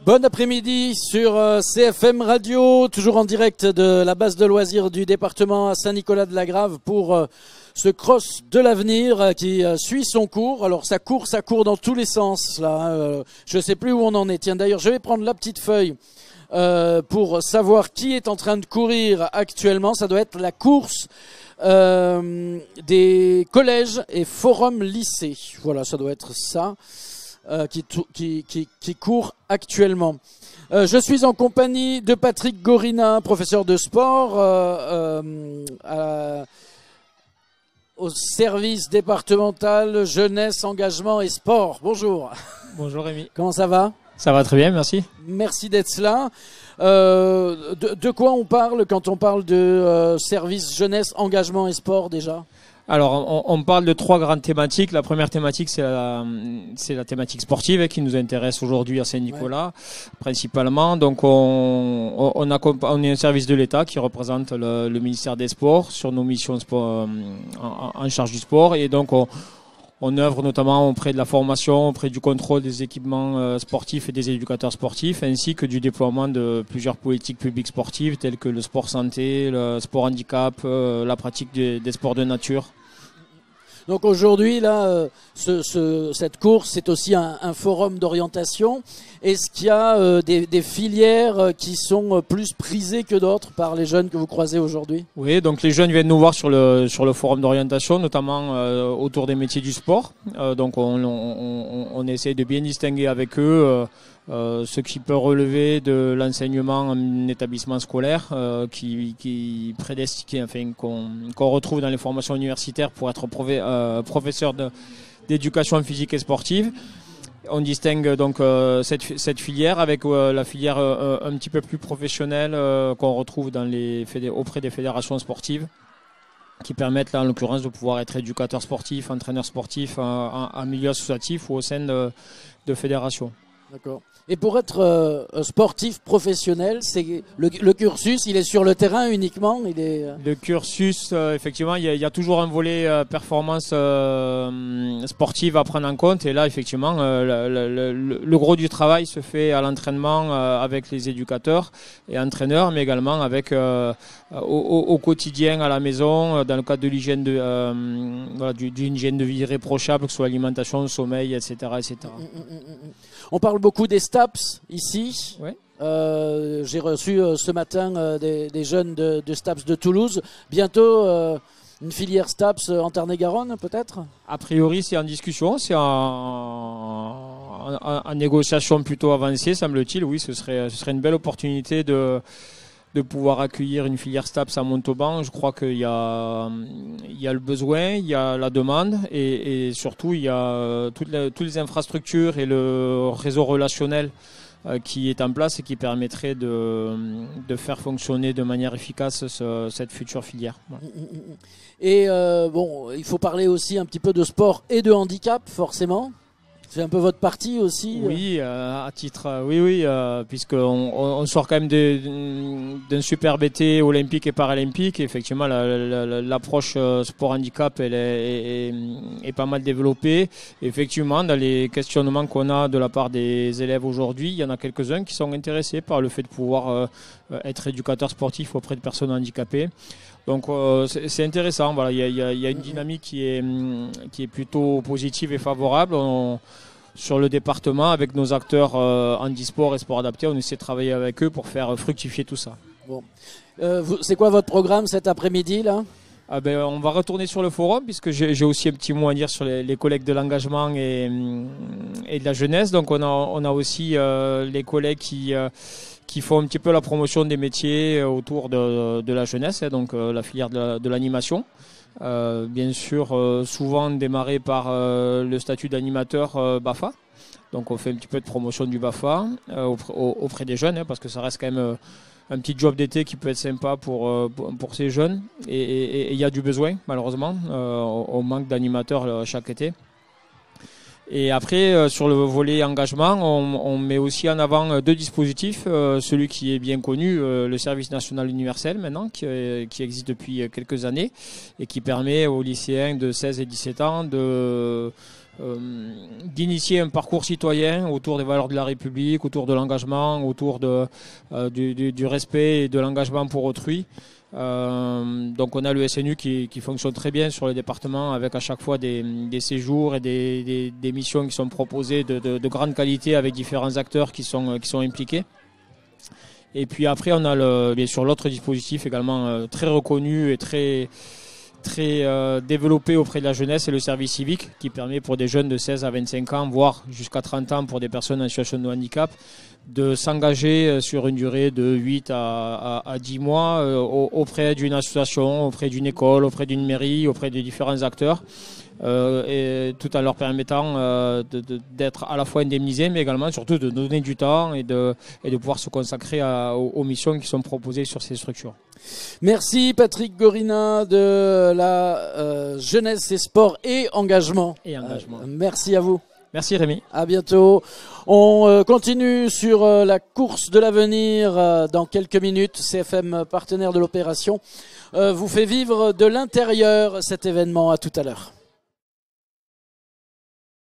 Bon après-midi sur CFM Radio, toujours en direct de la base de loisirs du département à Saint-Nicolas-de-la-Grave pour ce cross de l'avenir qui suit son cours. Alors ça court dans tous les sens là. Je ne sais plus où on en est. Tiens, d'ailleurs, je vais prendre la petite feuille pour savoir qui est en train de courir actuellement. Ça doit être la course des collèges et forums lycées. Voilà, ça doit être ça. Qui court actuellement. Je suis en compagnie de Patrick Gorina, professeur de sport au service départemental jeunesse, engagement et sport. Bonjour. Bonjour Rémi. Comment ça va ? Ça va très bien, merci. Merci d'être là. De quoi on parle quand on parle de service jeunesse, engagement et sport déjà ? Alors, on parle de trois grandes thématiques. La première thématique, c'est la thématique sportive qui nous intéresse aujourd'hui à Saint-Nicolas, principalement. Donc, on est un service de l'État qui représente le ministère des Sports sur nos missions en charge du sport. Et donc, on œuvre notamment auprès de la formation, auprès du contrôle des équipements sportifs et des éducateurs sportifs, ainsi que du déploiement de plusieurs politiques publiques sportives telles que le sport santé, le sport handicap, la pratique des sports de nature. Donc aujourd'hui, là, cette course, c'est aussi un forum d'orientation. Est-ce qu'il y a des filières qui sont plus prisées que d'autres par les jeunes que vous croisez aujourd'hui ? Oui, donc les jeunes viennent nous voir sur le forum d'orientation, notamment autour des métiers du sport. Donc on essaie de bien distinguer avec eux ce qui peut relever de l'enseignement en établissement scolaire, qu'on retrouve dans les formations universitaires pour être professeur d'éducation physique et sportive. On distingue donc cette filière avec la filière un petit peu plus professionnelle qu'on retrouve auprès des fédérations sportives, qui permettent là en l'occurrence de pouvoir être éducateur sportif, entraîneur sportif en milieu associatif ou au sein de fédérations. D'accord. Et pour être sportif professionnel, c'est le cursus, il est sur le terrain uniquement, Le cursus, effectivement, il y a toujours un volet performance sportive à prendre en compte. Et là, effectivement, le gros du travail se fait à l'entraînement avec les éducateurs et entraîneurs, mais également avec au quotidien à la maison, dans le cadre de l'hygiène d'une hygiène de vie irréprochable, que ce soit l'alimentation, le sommeil, etc., etc. On parle beaucoup des STAPS ici. Ouais. J'ai reçu ce matin des jeunes de STAPS de Toulouse. Bientôt une filière STAPS en Tarn-et-Garonne peut-être ? A priori c'est en discussion, c'est en négociation plutôt avancée semble-t-il. Oui, ce serait une belle opportunité de pouvoir accueillir une filière STAPS à Montauban. Je crois qu'il y a le besoin, il y a la demande et surtout il y a toutes les infrastructures et le réseau relationnel qui est en place et qui permettrait de faire fonctionner de manière efficace cette future filière. Voilà. Et il faut parler aussi un petit peu de sport et de handicap forcément. C'est un peu votre partie aussi. Oui, à titre, oui, puisqu'on sort quand même d'un superbe été olympique et paralympique. Et effectivement, l'approche sport handicap, elle est pas mal développée. Et effectivement, dans les questionnements qu'on a de la part des élèves aujourd'hui, il y en a quelques-uns qui sont intéressés par le fait de pouvoir être éducateur sportif auprès de personnes handicapées. Donc c'est intéressant. Voilà, il y a une dynamique qui est plutôt positive et favorable. Sur le département, avec nos acteurs handisport et sport adapté, on essaie de travailler avec eux pour faire fructifier tout ça. Bon. C'est quoi votre programme cet après-midi là ? On va retourner sur le forum puisque j'ai aussi un petit mot à dire sur les collègues de l'engagement et de la jeunesse. Donc on a aussi les collègues qui font un petit peu la promotion des métiers autour de la jeunesse, donc la filière de l'animation. Bien sûr, souvent démarré par le statut d'animateur BAFA. Donc on fait un petit peu de promotion du BAFA auprès des jeunes, parce que ça reste quand même un petit job d'été qui peut être sympa pour ces jeunes. Et il y a du besoin, malheureusement. On manque d'animateurs chaque été. Et après, sur le volet engagement, on met aussi en avant deux dispositifs. Celui qui est bien connu, le service national universel maintenant, qui existe depuis quelques années et qui permet aux lycéens de 16 et 17 ans de d'initier un parcours citoyen autour des valeurs de la République, autour de l'engagement, autour du respect et de l'engagement pour autrui. Donc on a le SNU qui fonctionne très bien sur le département, avec à chaque fois des séjours et des missions qui sont proposées de grande qualité, avec différents acteurs qui sont impliqués. Et puis après on a bien sûr l'autre dispositif également très reconnu et très développé auprès de la jeunesse, c'est le service civique, qui permet pour des jeunes de 16 à 25 ans, voire jusqu'à 30 ans pour des personnes en situation de handicap, de s'engager sur une durée de 8 à 10 mois auprès d'une association, auprès d'une école, auprès d'une mairie, auprès de différents acteurs, et tout en leur permettant d'être à la fois indemnisés, mais également surtout de donner du temps et de pouvoir se consacrer aux missions qui sont proposées sur ces structures. Merci Patrick Gorina de la jeunesse et sport et engagement. Merci à vous. Merci Rémi. À bientôt. On continue sur la course de l'avenir dans quelques minutes. CFM, partenaire de l'opération, vous fait vivre de l'intérieur cet événement. À tout à l'heure.